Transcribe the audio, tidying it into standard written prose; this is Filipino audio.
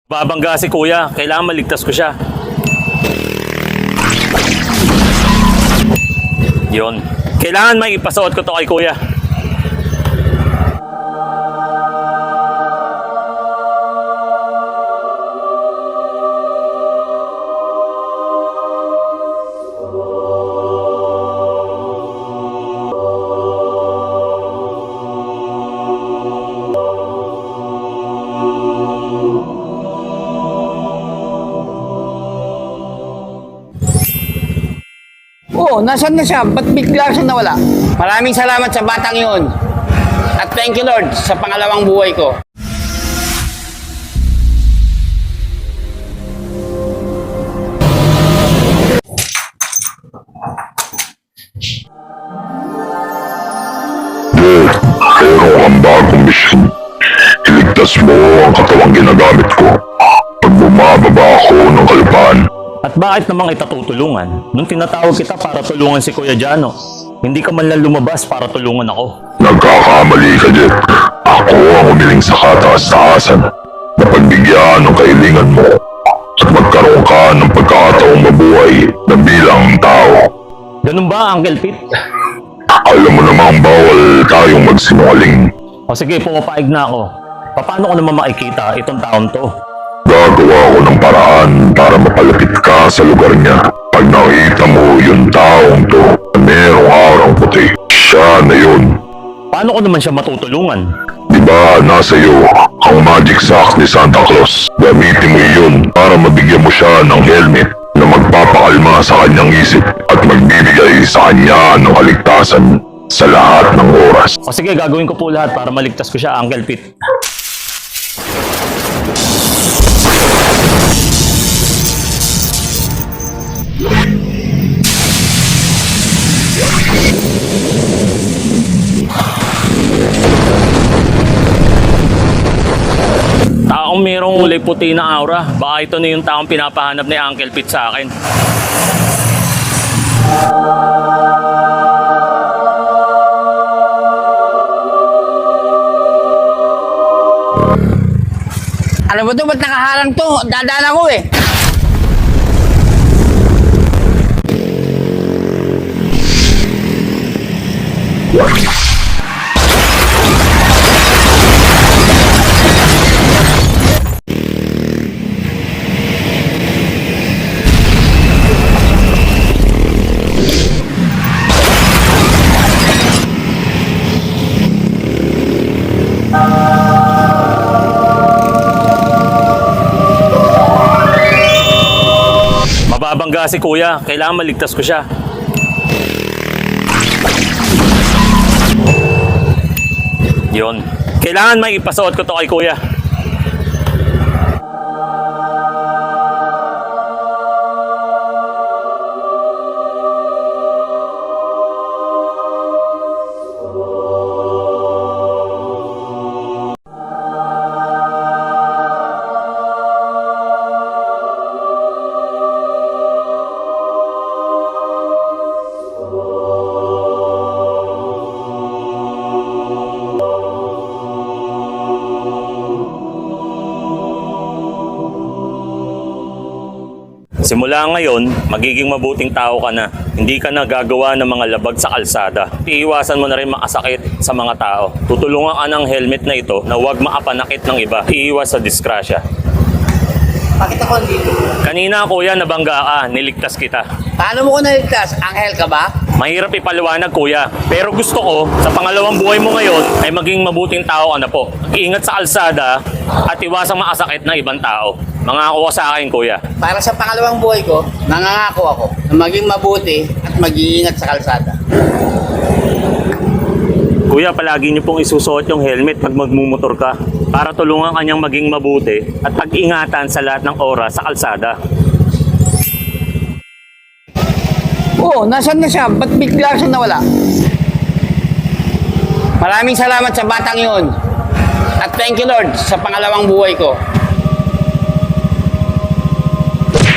Babangga si kuya, kailangan maligtas ko siya. Yun. Kailangan may ipasuot ko to kay kuya. Oo, nasaan na siya? Ba't bigla siya nawala? Maraming salamat sa batang yun. At thank you Lord sa pangalawang buhay ko. Lord, meron kang bagong misyon. Iligtas mo ang katawang ginagamit ko. Pag bumababa ako ng kalupaan, At bakit namang itatutulungan? Nung tinatawag kita para tulungan si Kuya Jano, hindi ka man lang lumabas para tulungan ako. nagkakamali ka, Jeff. Ako ang umiling sa kataas-taasan na pagbigyan ng kailangan mo at magkaroon ka ng pagkakataong mabuhay na bilang tao. Ganun ba, Uncle Pete? Alam mo namang bawal tayong magsinungaling. O sige, pumapayag na ako. Paano ko naman makikita itong taon to? Gagawa ko ng paraan para mapalapit ka sa lugar niya. Pag nakita mo yung taong to na merong aurang puti, siya na yun. Paano ko naman siya matutulungan? Diba nasa iyo ang magic sack ni Santa Claus? Gamitin mo yun para mabigyan mo siya ng helmet na magpapakalma sa kanyang isip at magbibigay sa kanya ng kaligtasan sa lahat ng oras. O sige, gagawin ko po lahat para maligtas ko siya, Uncle Pete. Taong mayroong kulay puti na aura, baka ito na yung taong pinapahanap ni Uncle Pete sa akin. Ano ba ito? Ba't nakaharang to? Dadaan ako eh. Mababangga si kuya, kailangan maligtas ko siya. Yun. Kailangan may ipasuot ko to kay kuya. Simula ngayon, magiging mabuting tao ka na. Hindi ka na gagawa ng mga labag sa kalsada. Iiwasan mo na rin makasakit sa mga tao. Tutulungan ka ng helmet na ito na huwag makapanakit ng iba. Iiwas sa disgrasya. Bakit ako dito? Kanina kuya, nabangga ka. Niligtas kita. Paano mo ko naligtas? Anghel ka ba? Mahirap ipaliwanag kuya. Pero gusto ko, sa pangalawang buhay mo ngayon, ay maging mabuting tao ka na po. Iingat sa kalsada at iwasang makasakit ng ibang tao. Mangako ka sa akin kuya. Para sa pangalawang buhay ko, nangangako ako na maging mabuti at mag-iingat sa kalsada. Kuya, palagi niyo pong isusuot yung helmet pag magmumotor ka para tulungan kanyang maging mabuti at pag-ingatan sa lahat ng oras sa kalsada. Oo, nasaan na siya? Ba't bigla siya nawala? Maraming salamat sa batang yun. At thank you Lord sa pangalawang buhay ko.